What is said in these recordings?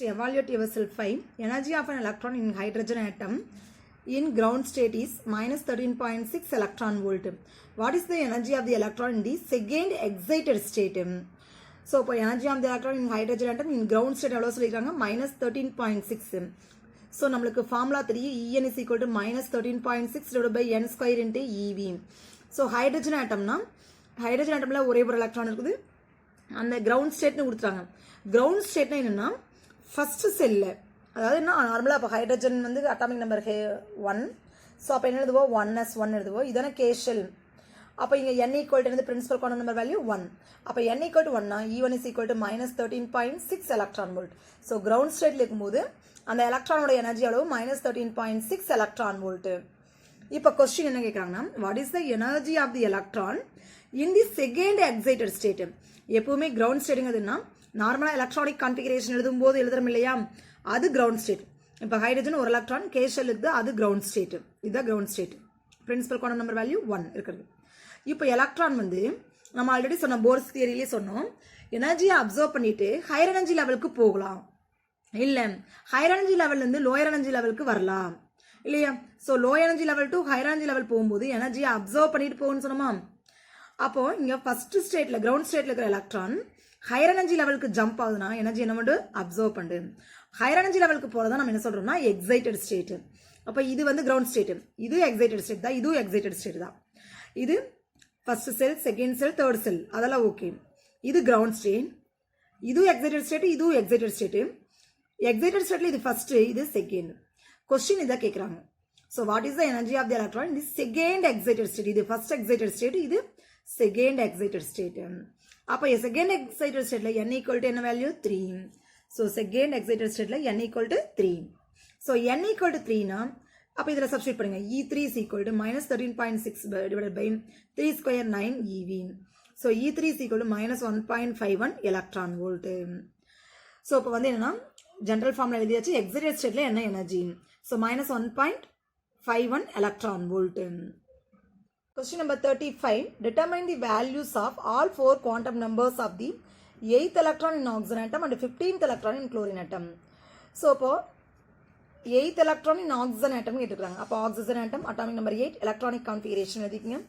Evaluate yourself 5. Energy of an electron in hydrogen atom in ground state is minus 13.6 electron volt. What is the energy of the electron in the second excited state? So, energy of the electron in hydrogen atom in ground state minus 13.6. So, நம்மளுக்கு formula 3 En is equal to minus 13.6 divided by n square into EV. So, hydrogen atomனா hydrogen atomல ஒரே ஒரு electron இருக்குது. அந்த ground stateனு கொடுத்துறாங்க. ground stateனா என்னன்னா first cell அதாவது என்ன நார்மலா அப்ப ஹைட்ரஜன் வந்து அட்டாமிக் நம்பர் 1. சோ அப்ப என்ன எழுதுவோம் 1s1 எழுதுவோம். இதான k shell. அப்ப இங்க n equal to principal quantum number value 1. அப்ப n equal to 1 னா E1 is equal to minus 13.6 electron volt. So ground state ல இருக்கும்போது அந்த எலக்ட்ரானோட எனர்ஜி அளவு minus 13.6 electron volt. இப்ப क्वेश्चन என்ன கேக்குறாங்கன்னா what is the energy of the electron in the second excited state? எப்பவுமே ground stateங்கிறதுனா நார்மலா electronic configuration எழுதும்போது எழுதுறோம் இல்லையா அது கிரவுண்ட் ஸ்டேட். இப்போ ஹைட்ரஜன் ஒரு எலக்ட்ரான் கே ஷெல் இருக்குது அது கிரவுண்ட் ஸ்டேட். இதுதான் ground state. Principal quantum number value 1 இருக்குது. இப்போ எலக்ட்ரான் வந்து நம்ம ஆல்ரெடி சொன்ன போர்ஸ் தியரியிலே சொன்னோம் எனர்ஜியை அப்சர்வ் பண்ணிட்டு ஹையர் எனர்ஜி லெவலுக்கு போகலாம், இல்லை ஹையர் எனர்ஜி லெவல்லேருந்து லோயர் எனர்ஜி லெவலுக்கு வரலாம் இல்லையா. So low energy level to higher energy level போகும்போது எனர்ஜியை அப்சர்வ் பண்ணிட்டு போகணும்னு சொன்னோமா. அப்போ இங்கே ஃபர்ஸ்ட் ஸ்டேட்ல கிரவுண்ட் ஸ்டேட்ல இருக்கிற எலக்ட்ரான் ஹையர் எனர்ஜி லெவலுக்கு ஜம்ப் ஆகுதுன்னா எனர்ஜி என்ன பண்ணு அப்சர்வ் பண்ணு. ஹையர் எனர்ஜி லெவலுக்கு போறதா நம்ம என்ன சொல்றோம்னா எக்ஸைட்டட் ஸ்டேட். அப்ப இது வந்து கிரவுண்ட் ஸ்டேட், இது எக்ஸைட்டட் ஸ்டேட் தான், இதுவும் எக்ஸைட்டட் ஸ்டேட் தான். இது first cell, second cell, third cell அதெல்லாம் ஓகே. இது கிரவுண்ட் ஸ்டேட், இதுவும் எக்ஸைட்டட் ஸ்டேட், இதுவும் எக்ஸைட்டட் ஸ்டேட். எக்ஸைட்டட் ஸ்டேட்ல இது ஃபர்ஸ்ட், இது செகண்ட். கொஸ்டின் இதான் கேட்கறாங்க. So what is the energy of the electron in the second excited state? இது ஃபர்ஸ்ட் எக்ஸைட்டட் ஸ்டேட், இது செகண்ட் எக்ஸைட்டட் ஸ்டேட். அப்போ செகண்ட் எக்ஸைட்டட் ஸ்டேட்ல n equal to என்ன வேல்யூ 3. ஸோ செகண்ட் எக்ஸைட்டட் ஸ்டேட்ல n equal to 3. So n equal to 3னா அப்போ இதில் substitute பண்ணுங்க. E3 is equal to minus 13.6 divided by 3 square 9 EV. So E3 is equal to minus 1.51 electron volt. So இப்போ வந்து என்னன்னா general ஃபார்ம்ல எழுதியாச்சு. Excited ஸ்டேட்ல என்ன energy? So minus 1.51 electron volt. Question number 35. Determine the values of all 4 quantum numbers of the 8th electron in oxygen atom and 15th electron in chlorine atom. So, இப்போ 8th electron in oxygen atom கேட்டுக்கிறாங்க. அப்போ oxygen atom atomic number 8 electronic configuration எழுதிக்கங்க.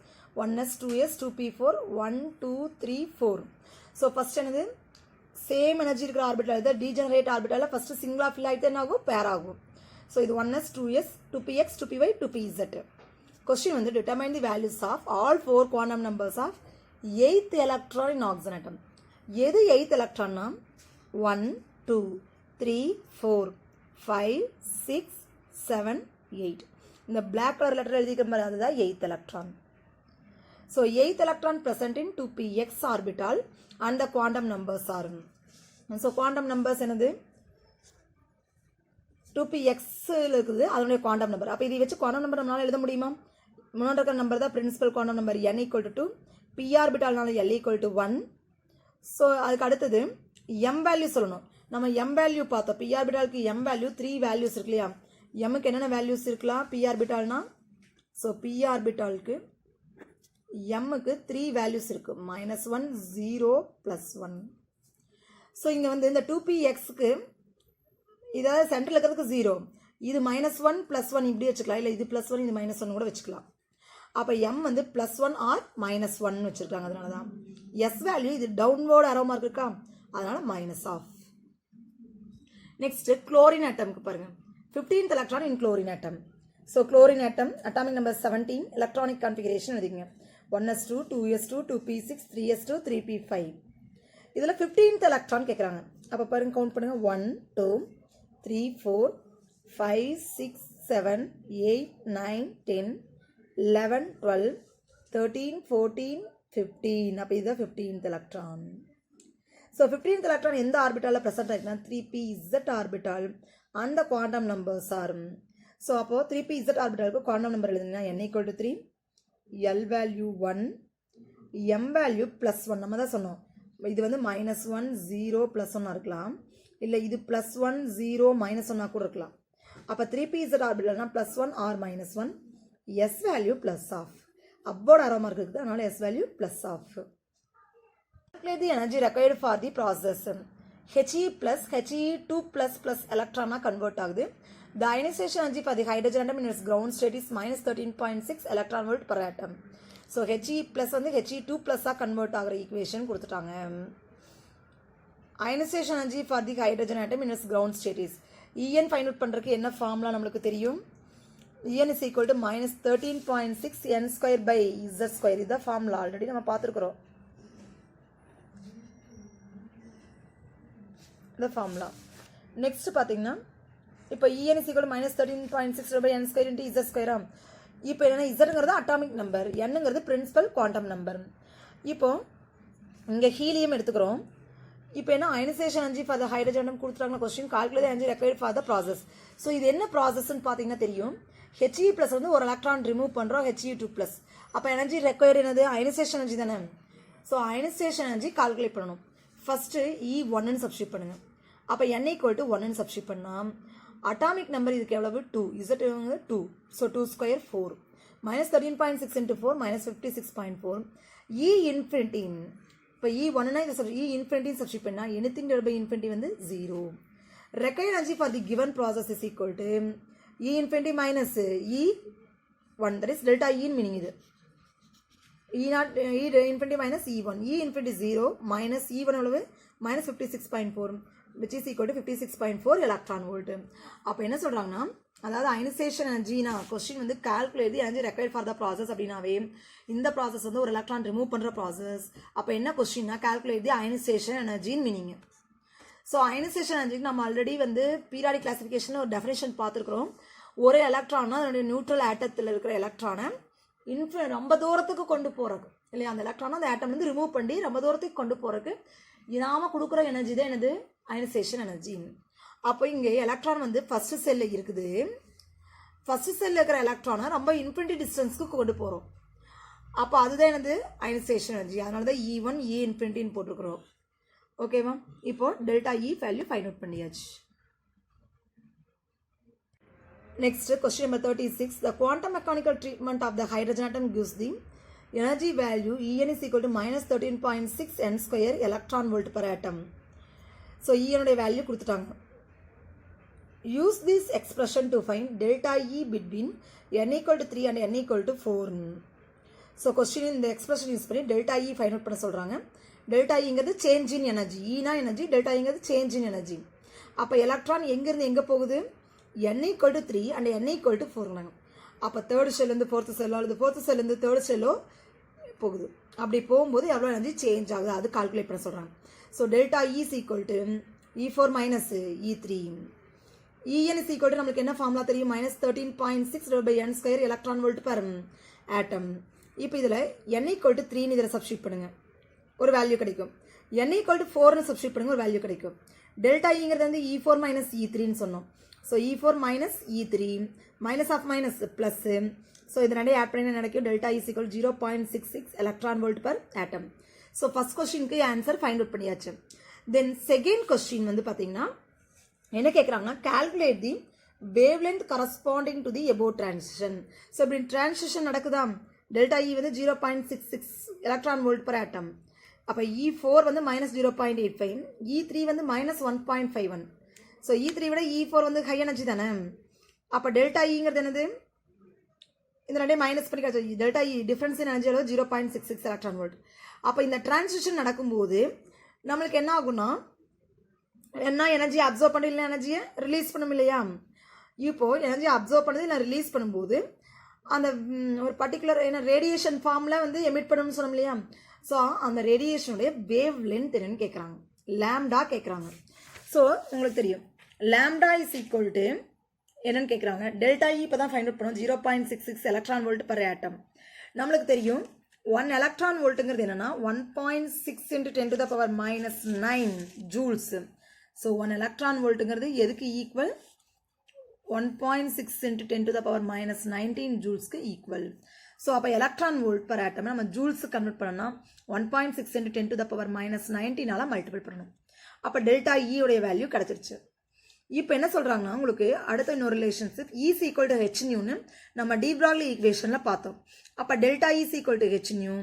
1s 2s 2p4 1 2 3 4. So, first என்னது same energy இருக்கிற orbital இது degenerate ஆர்பிட்டல்ல first single fill ஆயிட்டு என்ன ஆகும் pair ஆகும். So, இது 1s 2s 2px 2py 2pz. Question வந்து determine the values of all 4 quantum numbers of 8th electron in oxygen atom. எது 8th electron னா 1 2 3 4 5 6 7 8. இந்த black color letter எழுதிக்கிற மாதிரி அதுதான் 8th electron. So 8th electron present in 2px orbital and the quantum numbers are. So quantum numbers என்னது 2px இருக்குது அதனுடைய quantum number. அப்ப இதை வச்சு quantum number நம்மளால எழுத முடியுமா? முன்னாடி இருக்கிற நம்பர் தான் principal quantum number n equal to 2, p ஆர்பிட்டால்னால l equal to 1. ஸோ அதுக்கு அடுத்தது m வேல்யூ சொல்லணும். நம்ம m வேல்யூ பார்த்தோம். p ஆர்பிட்டாலுக்கு m வேல்யூ 3 வேல்யூஸ் இருக்கு இல்லையா. mக்கு என்னென்ன வேல்யூஸ் இருக்கலாம் p ஆர்பிட்டால்னா? ஸோ p ஆர்பிட்டாலுக்கு mக்கு 3 வேல்யூஸ் இருக்கு. -1 0 +1. ஸோ இங்கே வந்து இந்த 2pxக்கு இதாவது சென்டரில் இருக்கிறதுக்கு 0, இது -1 +1 இப்படி வச்சுக்கலாம், இல்லை இது +1 இது -1 கூட வச்சுக்கலாம். அப்போ m வந்து +1 ஆர் -1 வச்சிருக்காங்க. அதனால தான் s வேல்யூ இது டவுன்வோர்ட் அரோ மார்க் இருக்கா, அதனால -. நெக்ஸ்ட் குளோரின் ஆட்டம்க்கு பாருங்க 15th electron in chlorine atom. So chlorine atom atomic number 17 electronic configuration எழுதிங்க. 1s2 2s2 2p6 3s2 3p5. இதில் 15th electron கேட்குறாங்க. அப்போ பாருங்க கவுண்ட் பண்ணுங்க 1 2 3 4 5 6 7 8 9 10 11 12 13 14 15. அப்போ இதுதான் 15th electron. So 15th electron எந்த ஆர்பிட்டாலில் ப்ரெசென்ட் ஆகிருக்குன்னா 3pz ஆர்பிட்டால் அந்த குவாண்டம் நம்பர்ஸ் ஆரும். ஸோ அப்போது 3pz ஆர்பிட்டாலுக்கு குவாண்டம் நம்பர் எழுதுனா n equal to 3, l value 1, m value +1. நம்ம தான் சொன்னோம் இது வந்து -1 0 +1 இருக்கலாம், இல்லை இது +1 0 -1 கூட இருக்கலாம். அப்போ 3pz ஆர்பிட்டால்னா +1 ஆர் -1, s வேல்யூ +. அப்போட அரோ மார்க் இருக்குது அதனால s value +. Calculate the energy required for the process. He plus He2 plus electron convert ஆகுது. The ionization energy for the hydrogen atom in its ground state is minus 13.6 electron volt per atom. So He plus வந்து He2 plus convert ஆகிற equation கொடுத்துட்டாங்க. Ionization energy for the hydrogen atom in its ground state is En find out பண்றதுக்கு என்ன formula நமக்கு தெரியும்? En is equal to minus 13.6 n square by z square. இதுதான் formula already நம்ம பார்த்துருக்குறோம். இந்த ஃபார்முலா நெக்ஸ்ட் பார்த்தீங்கன்னா இப்போ En is equal to minus 13.6 by n square into z square. இப்போ என்னன்னா zங்கிறது அட்டாமிக் நம்பர், nங்கிறது பிரின்சிபல் குவாண்டம் நம்பர். இப்போ இங்கே ஹீலியம் எடுத்துக்கிறோம். இப்போ என்ன ionisation energy for the hydrogen atom கொடுத்துட்டாங்க question calculate energy required for the process. ஸோ இது என்ன ப்ராசஸ்ன்னு பார்த்தீங்கன்னா தெரியும். He plus வந்து ஒரு எலக்ட்ரான் ரிமூவ் பண்ணுறோம் He2 plus. அப்போ எனர்ஜி ரெக்வயர்டு என்னது அயனைசேஷன் எனர்ஜி தானே. ஸோ அயனைசேஷன் எனர்ஜி கால்குலேட் பண்ணணும். ஃபஸ்ட்டு E1ன்னு சப்ஸ்டியூட் பண்ணுங்க. அப்போ n equal to 1ன்னு சப்ஸ்டியூட் பண்ணால் அட்டாமிக் நம்பர் இதுக்கு எவ்வளவு 2, z 2, so 2 square 4 minus 13.6 into 4 minus 56.4 E infinity. இப்போ E1னா இதை E infinity சப்ஸ்டியூட் பண்ணால் anything divided by infinity வந்து 0. Required energy for the given process is equal to E infinity minus E1, that is delta E meaning இது E infinity minus E1. E infinity 0 minus E1 எவ்வளவு minus 56.4 which is equal to 56.4 electron volt. அப்போ என்ன சொல்கிறாங்கன்னா அதாவது ionisation எனர்ஜினா question வந்து calculate energy required for the process அப்படின்னாவே இந்த process வந்து ஒரு எலக்ட்ரான் ரிமூவ் பண்ணுற ப்ராசஸ். அப்போ என்ன கொஸ்டின்னா கால்குலேட் தி அயனைசேஷன் எனர்ஜின்னு மீனிங். ஸோ அயனைசேஷன் எனர்ஜிக்கு நம்ம ஆல்ரெடி வந்து பீரியாடிக் கிளாசிஃபிகேஷன் ஒரு டெஃபினேஷன் பார்த்துருக்குறோம். ஒரு எலக்ட்ரான்னா அதனுடைய நியூட்ரல் ஆட்டத்தில் இருக்கிற எலக்ட்ரானை ரொம்ப தூரத்துக்கு கொண்டு போகிறக்கு இல்லையா, அந்த எலக்ட்ரானை அந்த ஆட்டம் வந்து ரிமூவ் பண்ணி ரொம்ப தூரத்துக்கு கொண்டு போகிறக்கு நாம கொடுக்குற எனர்ஜி தான் என்னது அயனைசேஷன் எனர்ஜி. அப்போ இங்கே எலக்ட்ரான் வந்து ஃபர்ஸ்ட் செல்லில் இருக்குது. ஃபர்ஸ்ட் செல்லில் இருக்கிற எலக்ட்ரானை ரொம்ப இன்ஃபினிட்டி டிஸ்டன்ஸ்க்கு கொண்டு போகிறோம். அப்போ அதுதான் என்னது அயனைசேஷன் எனர்ஜி. அதனால தான் E1 E இன்ஃபினிட்டின்னு போட்டிருக்கிறோம். ஓகேவா? இப்போ delta E value find out பண்ணியாச்சு. Next, question number 36. The quantum mechanical treatment of the hydrogen atom gives the energy value En is equal to minus 13.6 n square electron volt per atom. So, En value கொடுத்துட்டாங்க. Use this expression to find delta E between n equal to 3 and n equal to 4. So, question in the expression use பண்ணி delta E find out பண்ண சொல்றாங்க. delta E ங்கிறது change in energy. E னா energy, delta E ங்கிறது change in energy. அப்போ electron எங்கிருந்து எங்கே போகுது? n equal to 3 and n equal to 4. அப்போ தேர்ட் செல்லேருந்து ஃபோர்த்து செல்லோ அல்லது ஃபோர்த்து செல்லேருந்து தேர்ட் செல்லோ போகுது. அப்படி போகும்போது எவ்வளோ எனர்ஜி சேஞ்ச் ஆகுது அது கால்குலேட் பண்ண சொல்கிறாங்க. So delta E is equal to E4 minus E3. En is equal to நம்மளுக்கு என்ன ஃபார்முலா தெரியும்? minus 13.6 by n square electron volt per atom. இப்போ இதில் n equal to 3ன்னு இதில் சப்ஸ்டியூட் பண்ணுங்க, ஒரு வேல்யூ கிடைக்கும். n equal to 4ன்னு சப்ஸ்டியூட் பண்ணுங்க, ஒரு வேல்யூ கிடைக்கும். டெல்டா Eங்கிறது வந்து E4 minus E3ன்னு சொன்னோம். So E4 minus E3 minus of minus plus. So இது ரெண்டே ஆட் பண்ணி நடக்கும். Delta is equal 0.66 electron volt per atom. So first கொஸ்டினுக்கு ஆன்சர் ஃபைண்ட் அவுட் பண்ணியாச்சு. தென் செகண்ட் கொஸ்டின் வந்து பார்த்தீங்கன்னா என்ன கேட்குறாங்கன்னா calculate the wavelength corresponding to the above transition. So இப்படி டிரான்சிஷன் நடக்குதா? டெல்டா இ வந்து 0.66 எலக்ட்ரான் வோல்ட் பர் ஆட்டம். அப்போ E4 வந்து மைனஸ் 0.85, E3 வந்து மைனஸ் 1.51. ஸோ E3 விட E4 வந்து ஹை எனர்ஜி தானே. அப்போ டெல்டா இங்கிறது என்னது? இந்த ரெண்டே மைனஸ் பண்ணி கிடைச்சது. டெல்டா இ டிஃபரன்ஸ் இன் எனர்ஜி அளவு 0.66 எலக்ட்ரான் வோல்ட். அப்போ இந்த டிரான்சிஷன் நடக்கும்போது நம்மளுக்கு என்ன ஆகும்னா என்ன எனர்ஜி அப்சர்வ் பண்ணி இல்லை எனர்ஜியை ரிலீஸ் பண்ணும் இல்லையா? இப்போது எனர்ஜி அப்சர்வ் பண்ணது இல்லை ரிலீஸ் பண்ணும்போது அந்த ஒரு பர்டிகுலர் என்ன ரேடியேஷன் ஃபார்மில் வந்து எமிட் பண்ணணும்னு சொன்னோம் இல்லையா? ஸோ அந்த ரேடியேஷனுடைய வேவ் லென்த் என்னன்னு கேட்குறாங்க, லேம்டா கேட்குறாங்க. ஸோ உங்களுக்கு தெரியும் லேம்டா இஸ் ஈக்குவல் டு என்னன்னு கேட்குறாங்க. டெல்டா இ இப்போ தான் ஃபைண்ட் அவுட் பண்ணுவோம். 0.66 எலக்ட்ரான் வோல்ட் பர் ஆட்டம். நம்மளுக்கு தெரியும் 1 எலக்ட்ரான் வோல்ட்டுங்கிறது என்னன்னா 1.6 × 10⁻⁹ ஜூல்ஸ். ஸோ 1 எலக்ட்ரான் வோல்ட்டுங்கிறது எதுக்கு ஈக்குவல்? 1.6 × 10⁻⁹ ஜூல்ஸ்க்கு ஈக்குவல். ஸோ அப்போ எலக்ட்ரான் வோல்ட் பர் ஆட்டம் நம்ம ஜூல்ஸு கன்வெர்ட் பண்ணோம்னா 1.6 × 10⁻⁹ மல்டிபிள் பண்ணணும். அப்போ டெல்டா இயோடைய வேல்யூ கிடச்சிருச்சு. இப்போ என்ன சொல்கிறாங்கன்னா உங்களுக்கு அடுத்த இன்னொரு relationship E is equal to h நியூன்னு நம்ம டி ப்ராக்லி ஈக்குவேஷனில் பார்த்தோம். அப்போ delta E is equal to h nu,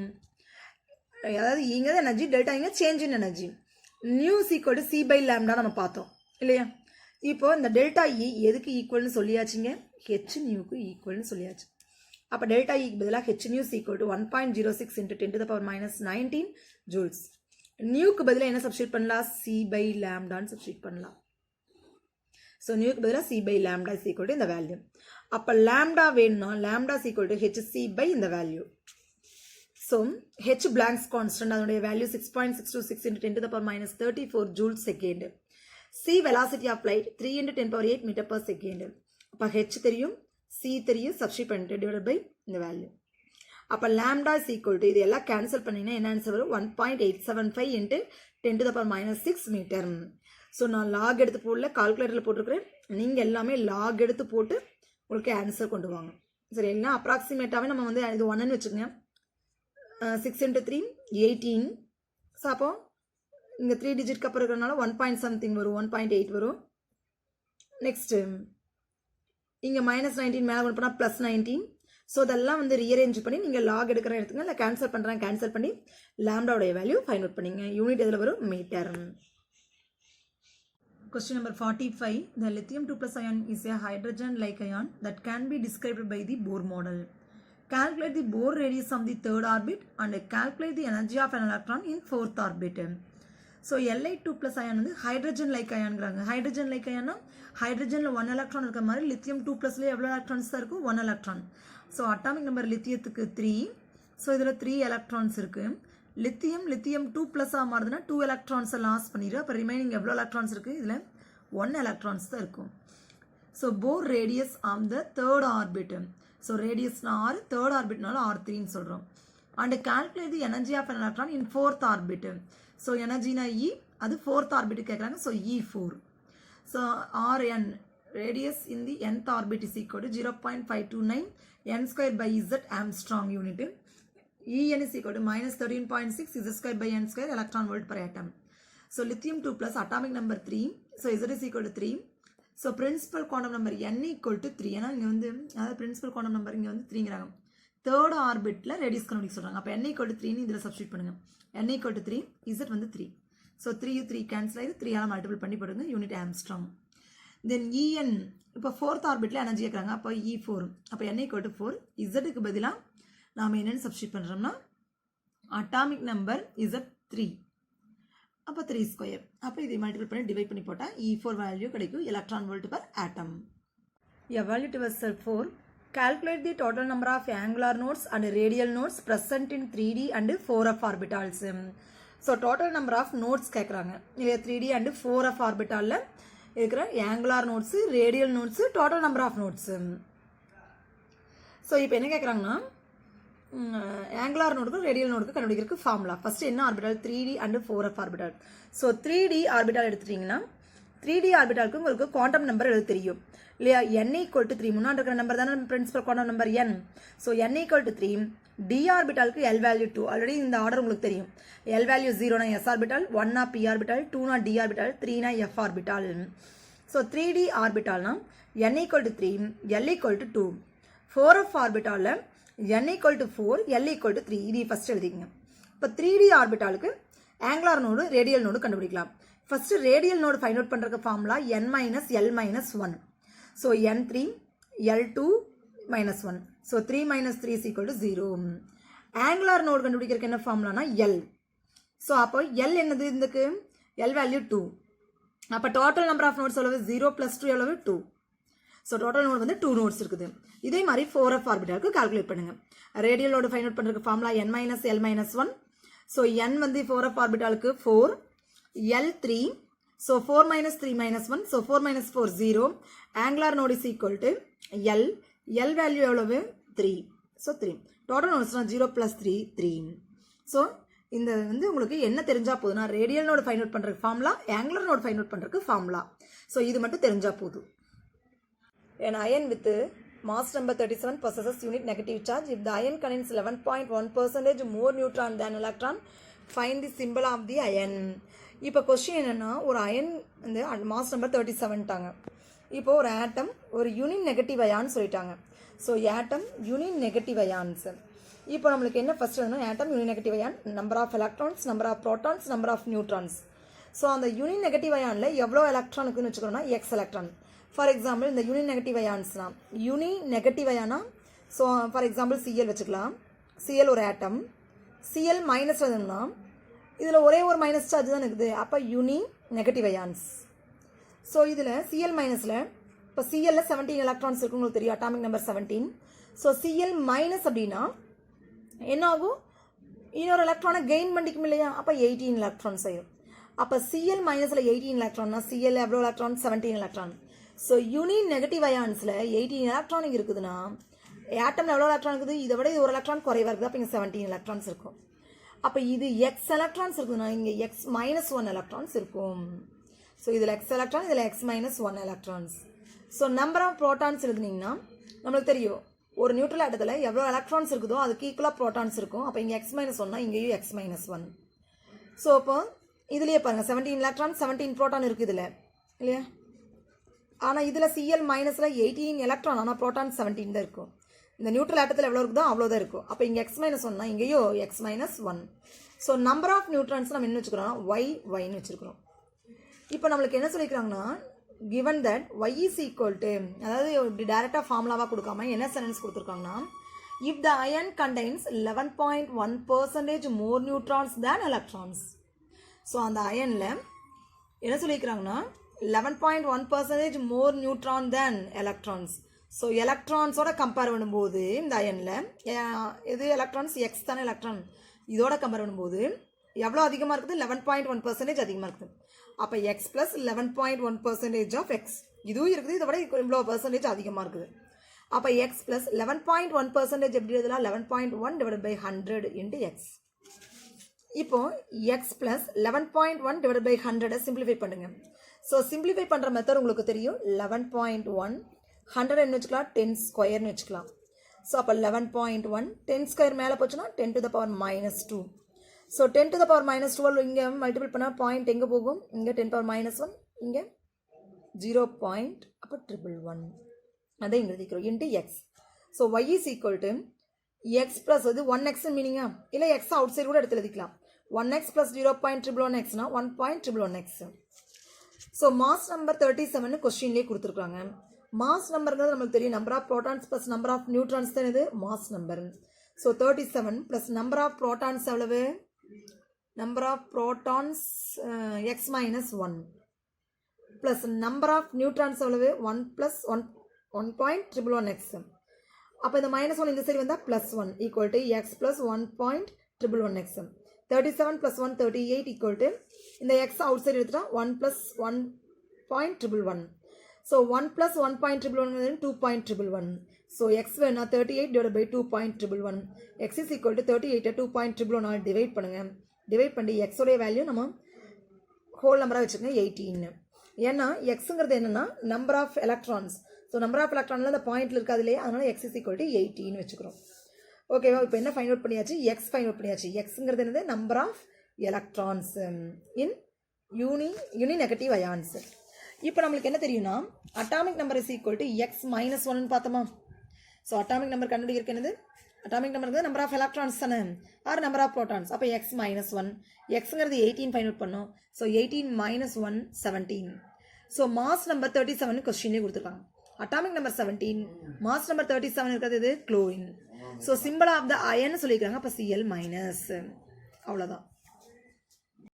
அதாவது இங்கே எனர்ஜி, டெல்டா இங்கே change in energy. Nu is equal to c by lambda நம்ம பார்த்தோம் இல்லையா. இப்போ இந்த டெல்டா இ எதுக்கு ஈக்குவல்னு சொல்லியாச்சுங்க, ஹெச் நியூக்கு ஈக்குவல்னு சொல்லியாச்சு. அப்போ டெல்டா இக்கு பதிலாக h nu is equal to 1.06 × 10⁻19 joules. நியூக்கு பதிலாக என்ன சப்ஸ்டியூட் பண்ணலாம், சி பை லேம்டான்னு சப்ஸ்டியூட் பண்ணலாம். ஸோ நியூக்கு பதிலாக c by lambda is equal to இந்த வேல்யூ. அப்போ லேம்டா வேணும்னா lambda is equal to h c by இந்த value. So h Planck's constant அதனுடைய value 6.626 × 10⁻34 joules second. C velocity of light 3 × 10⁸ metre per second. அப்போ ஹெச் தெரியும், சி தெரியும், சப்ஸ்டியூட் பண்ணிட்டு divide by இந்த வேல்யூ. அப்போ லேம்டா இஸ் ஈக்குவல் டு இது எல்லாம் கேன்சல் பண்ணிங்கன்னா என்ன ஆன்சர் வரும், 1.875 × 10⁻6 மீட்டர். ஸோ நான் லாக் எடுத்து போடல, கால்குலேட்டரில் போட்டிருக்கிறேன். நீங்கள் எல்லாமே லாக் எடுத்து போட்டு உங்களுக்கு ஆன்சர் கொண்டு வாங்க. சரி, எல்லாம் அப்ராக்சிமேட்டாகவே நம்ம வந்து இது 1ன்னு வச்சுக்கோங்க. 6 × 3 18. ஸோ அப்போ இங்கே 3 டிஜிட்க்கு அப்புறம் இருக்கிறனால 1.something வரும், 1.8 வரும். நெக்ஸ்ட்டு இங்கே -19 மேலே கொண்டு போனால் +19. ஸோ இதெல்லாம் வந்து ரீஅரேஞ்ச் பண்ணி நீங்கள் லாக் எடுக்கிற எடுத்துங்க, இல்லை கேன்சல் பண்ணுறேன், கேன்சல் பண்ணி லேம்டாவுடைய வேல்யூ ஃபைண்ட் அவுட் பண்ணிங்க. யூனிட் எதில் வரும், metre. Question number 45. The lithium 2+ ion is a hydrogen-like ion that can be described by the Bohr model. Calculate the Bohr radius of the third orbit and calculate the energy of an electron in fourth orbit. So Li2+ ion வந்து hydrogen like அயான்ங்கிறாங்க. Hydrogen like அயான்னா ஹைட்ரஜனில் 1 electron இருக்கிற மாதிரி lithium 2+ல எவ்வளோ electrons தான் இருக்கும், 1 எலக்ட்ரான். ஸோ அட்டாமிக் நம்பர் லித்தியத்துக்கு 3. ஸோ இதில் 3 எலக்ட்ரான்ஸ் இருக்குது. லித்தியம் 2+ஆக மாறுதுன்னா 2 எலக்ட்ரான்ஸை லாஸ் பண்ணிடு. அப்போ ரிமைனிங் எவ்வளோ எலக்ட்ரான்ஸ் இருக்குது, இதில் 1 எலக்ட்ரான்ஸ் தான் இருக்கும். So Bohr radius of the third orbit. So ரேடியஸ்னா R, தேர்ட் ஆர்பிட்னால R3ன்னு சொல்கிறோம். And calculate the energy of an electron in fourth orbit. So எனர்ஜினா E, அது ஃபோர்த் ஆர்பிட் கேட்குறாங்க. So E4. So Rn radius in the nth orbit is equal to 0.529 n²/z Armstrong unit. En is equal to -13.6 z² by n² electron volt per atom. So lithium 2+ atomic number 3. So Z is equal to 3. So principal quantum number n equal to 3. ஏன்னா இங்கே வந்து அதாவது principal quantum number இங்கே வந்து 3ங்கிறாங்க. Third ஆர்பிட்டில் radius கண்டுபிடிக்க சொல்கிறாங்க. அப்போ n equal to 3ன்னு இதில் சப்ஸ்டியூட் பண்ணுங்க. n equal to 3, z வந்து 3. ஸோ 3 கேன்சல் ஆகிது, 3 மல்டிபிள் பண்ணி போடுங்க. Unit angstrom. தென் En இப்போ ஃபோர்த் ஆர்பிட்டில் எனர்ஜி கேட்குறாங்க. அப்போ E4. அப்போ n equal to 4. இசட்டுக்கு பதிலாக நாம் என்னென்னு சப்ஸ்டியூட் பண்ணுறோம்னா அட்டாமிக் நம்பர் Z 3. அப்போ 3². அப்போ இதை மல்டிபிள் பண்ணி டிவைட் பண்ணி போட்டால் E4 வேல்யூ கிடைக்கும், electron volt per atom. Evaluate yourself 4. Calculate the total number of angular nodes and radial nodes present in 3D and 4f orbitals. So total number of nodes கேட்குறாங்க இல்லையா, 3D and 4f ஆர்பிட்டாலில் இருக்கிற angular nodes, radial nodes, total number of nodes. So இப்போ என்ன கேட்குறாங்கன்னா angular நோடுக்கும் radial நோடுக்கும் கண்டுபிடிக்கிறதுக்கு ஃபார்முலா. ஃபஸ்ட்டு என்ன orbital, 3D and 4f orbital. So 3D orbital எடுத்துட்டிங்கன்னா 3D ஆர்பிட்டாலுக்கு உங்களுக்கு குவாண்டம் நம்பர் எழுத தெரியும் இல்லையா. n equal to 3 முன்னாடி இருக்கிற நம்பர் தானே principal quantum number n. So n equal to 3. d ஆர்பிட்டாலுக்கு l வேல்யூ 2. ஆல்ரெடி இந்த ஆர்டர் உங்களுக்கு தெரியும். l வேல்யூ 0னா s ஆர்பிட்டால், 1னா p ஆர்பிட்டால், 2னா d ஆர்பிட்டால், 3னா f ஆர்பிட்டால். ஸோ 3D ஆர்பிட்டால்னா n equal to 3, l equal to 2. 4f ஆர்பிட்டாலில் n equal to 4, l equal to 3. இது ஃபஸ்ட் எழுதிக்கங்க. இப்போ 3D ஆர்பிட்டாலுக்கு ஆங்குலார் நோடு, ரேடியல் நோடு கண்டுபிடிக்கலாம். First radial node find out பண்ணுறதுக்கு formula n - l - 1. So n3, l2 - 1. So 3 - 3 is equal to 0. Angular node கண்டுபிடிக்கிறதுக்கு என்ன ஃபார்முலானா l. ஸோ அப்போ l என்னது, இதுக்கு l வேல்யூ 2. அப்போ டோட்டல் நம்பர் ஆஃப் நோட்ஸ் எவ்வளவு, 0 + 2 எவ்வளவு, 2. ஸோ டோட்டல் நோடு வந்து 2 நோட்ஸ் இருக்குது. இதே மாதிரி 4f ஆர்பிட்டாலுக்கு கால்குலேட் பண்ணுங்க. ரேடியல் நோடு ஃபைண்ட் அவுட் பண்ணுறதுக்கு formula n - l - 1. So n வந்து 4f ஆர்பிட்டாலுக்கு 4, l 3. So 4 - 3 - 1. So 4 - 4 0. Angular node is equal to l. l value எவ்வளவு, 3. ஸோ 3. டோட்டல் நோட்ஸ்னா 0 + 3 3. ஸோ இந்த வந்து உங்களுக்கு என்ன தெரிஞ்சால் போதுன்னா ரேடியல் நோடு ஃபைண்ட் அவுட் பண்ணுறதுக்கு formula, angular node find out பண்ணுறதுக்கு ஃபார்முலா. ஸோ இது மட்டும் தெரிஞ்சால் போதும். An ion with mass number 37 possesses unit negative charge. If the ion contains 11.1% more neutron than electron, find the symbol of the ion. இப்போ question என்னென்னா, ஒரு iron வந்து mass number 37ட்டாங்க. இப்போ ஒரு ஆட்டம் ஒரு யூனிட் நெகட்டிவ் அயான்னு சொல்லிட்டாங்க. So atom unit negative ions. இப்போ நம்மளுக்கு என்ன ஃபஸ்ட் வேணும், atom unit negative ion, number of electrons, number of protons, number of neutrons. So அந்த யூனி நெகட்டிவ் அயானில் எவ்வளோ எலக்ட்ரானுக்குன்னு வச்சுக்கிறோம்னா எக்ஸ் எலக்ட்ரான். ஃபார் எக்ஸாம்பிள் இந்த யூனி நெகட்டிவ் அயான்ஸ்னா யூனி நெகட்டிவ் அயானா ஸோ ஃபார் எக்ஸாம்பிள் சிஎல் வச்சுக்கலாம். சிஎல் ஒரு ஆட்டம், சிஎல் மைனஸ் எழுதணும்னா இதில் ஒரே ஒரு மைனஸ் சார்ஜ் தான் இருக்குது. அப்போ யூனி நெகட்டிவ் அயான்ஸ். ஸோ இதில் சிஎல் மைனஸில் இப்போ சிஎல்ல 17 எலக்ட்ரான்ஸ் இருக்கு, உங்களுக்கு தெரியும் atomic number 17. So C L minus அப்படின்னா என்ன ஆகும், இன்னொரு எலக்ட்ரானை கெயின் பண்ணிக்கும் இல்லையா, அப்போ 18 எலக்ட்ரான்ஸ் ஆயிடும். அப்போ சிஎல் மைனஸில் 18 எலக்ட்ரான்னா சிஎல் எவ்வளோ எலக்ட்ரான், 17 எலக்ட்ரான். ஸோ யூனி நெகட்டிவ் அயான்ஸில் 18 எலக்ட்ரானிக் இருக்குதுன்னா ஆட்டமில் எவ்வளோ எலக்ட்ரான் இருக்குது, இதை விட இது ஒரு எலக்ட்ரான் குறைவாக இருக்குது. அப்போ இங்கே 17 எலக்ட்ரான்ஸ் இருக்கும். அப்போ இது எக்ஸ் எலக்ட்ரான்ஸ் இருக்குதுன்னா இங்கே எக்ஸ் மைனஸ் 1 எலக்ட்ரான்ஸ் இருக்கும். ஸோ இதில் எக்ஸ் எலக்ட்ரான், இதில் x minus 1 electrons. So number of protons எழுதுனீங்கன்னா நம்மளுக்கு தெரியும் ஒரு நியூட்ரல் ஆட்டத்தில் எவ்வளோ எலக்ட்ரான்ஸ் இருக்குதோ அதுக்கு ஈக்குவலாக ப்ரோட்டான்ஸ் இருக்கும். அப்போ இங்கே எக்ஸ் மைனஸ் 1னா இங்கேயும் எக்ஸ் மைனஸ் 1. ஸோ இப்போ இதுலேயே பாருங்கள் 17 எலக்ட்ரான் 17 ப்ரோட்டான் இருக்குது இதில் இல்லையா. ஆனால் இதில் சிஎல் மைனஸில் 18 எலக்ட்ரான், ஆனால் ப்ரோட்டான் 17 தான் இருக்கும். இந்த நியூட்ரல் ஆட்டத்தில் எவ்வளோ இருக்குதோ அவ்வளோதான் இருக்கும். அப்போ இங்கே எக்ஸ் மைனஸ் 1னா இங்கேயோ X minus 1. So number of neutrons நம்ம என்ன வச்சுக்கிறோம், ஒய்னு வச்சுருக்கிறோம். இப்போ நம்மளுக்கு என்ன சொல்லிக்கிறாங்கன்னா given that y is equal to, அதாவது இப்படி டேரெக்டாக ஃபார்முலாவாக கொடுக்காம என்ன சென்டென்ஸ் கொடுத்துருக்காங்கன்னா if the ion contains 11.1% more neutrons than electrons. So அந்த அயனில் என்ன சொல்லிக்கிறாங்கன்னா 11.1% more neutron than electrons. ஸோ எலக்ட்ரான்ஸோட கம்பேர் பண்ணும்போது இந்த அயனில் எது எலக்ட்ரான்ஸ் எக்ஸ் தானே எலக்ட்ரான், இதோட கம்பேர் பண்ணும்போது எவ்வளோ அதிகமாக இருக்குது, 11.1% அதிகமாக இருக்குது. அப்போ எக்ஸ் ப்ளஸ் 11.1% ஆஃப் எக்ஸ் இதுவும் இருக்குது, இதை விட இவ்வளோ பர்சன்டேஜ் அதிகமாக இருக்குது. அப்போ எக்ஸ் ப்ளஸ் 11.1% எப்படி எழுதலாம், 11.1 டிவைட் பை 100 இன்ட்டு எக்ஸ். இப்போ X plus 11.1 divide by 100 simplify பண்ணுங்க. ஸோ சிம்பிளிஃபை பண்ணுற மெத்தட் உங்களுக்கு தெரியும். 11.1 100 என்ன வச்சுக்கலாம், 10 ஸ்கொயர்னு வச்சுக்கலாம். ஸோ அப்போ 11.1 10 ஸ்கொயர் மேலே போச்சுன்னா 10 to the power -2. So 10 to the power -12 இங்கே மல்டிபிள் பண்ணால் பாயிண்ட் எங்கே போகும், இங்கே 10 power -1 இங்கே 0. அப்போ 111 அதை இங்கே எழுதிக்கிறோம் into x. So y is equal to x plus அது 1x மீனிங்கா, இல்லை எக்ஸ் அவுட் சைடு கூட எடுத்து எழுதிக்கலாம். 1x ப்ளஸ் 0.111xனா 1.111x. ஸோ மாஸ் நம்பர் 37 கொஸ்டின்லேயே கொடுத்துருக்காங்க. மாஸ் நம்பர்ங்கிறது நம்மளுக்கு தெரியும், number of protons plus number of neutrons தான் இது mass number. So 37 plus number of protons எவ்வளவு, number of protons x minus 1 plus number of neutrons எவ்வளவு 1 plus 1.111x. அப்போ இந்த -1 இந்த சைடு வந்தால் +1 equal to x plus 1.111x. 37 plus 1 38 equal to இந்த x out side எடுத்துட்டா 1 plus 1.111. So 1 plus 1.111 2.111. So x வேணா 38 divided by 2.111. x is equal to 38 2.111 divide பண்ணுங்கள். Divide பண்ணி எக்ஸோடைய வேல்யூ நம்ம ஹோல் நம்பராக வச்சுக்கோங்க 18. ஏன்னா எக்ஸுங்கிறது என்னென்னா number of electrons. So number of எலக்ட்ரானில் அந்த பாயிண்டில் இருக்காது இல்லையா, அதனால் எக்ஸ் இஸ் ஈக்குவல் டு 18 வச்சுக்கிறோம். ஓகேவா, இப்போ என்ன ஃபைண்ட் அவுட் பண்ணியாச்சு, எக்ஸ் ஃபைண்ட் அவுட் பண்ணியாச்சு. எக்ஸுங்கிறது என்னது, number of electrons in uni negative ions. இப்போ நம்மளுக்கு என்ன தெரியும்னா atomic number is equal to x minus 1ன்னு பார்த்தோமா. ஸோ அட்டாமிக் நம்பர் கண்டுபிடிக்கிறது என்னது, atomic number number of electrons தானே ஆர் நம்பர் ஆஃப் ப்ரோட்டான்ஸ். அப்போ எக்ஸ் மைனஸ் 1, எக்ஸுங்கிறது 18 ஃபைண்ட் அவுட் பண்ணோம். So 18 minus 1 17. So mass number 37 கொஸ்டின்லேயே கொடுத்துருக்காங்க. அட்டாமிக் நம்பர் 17, மாஸ் நம்பர் 37 இருக்கிறது இது chlorine. So simple of the ion சொல்லியிருக்காங்க. அப்போ Cl மைனஸ், அவ்வளோதான்.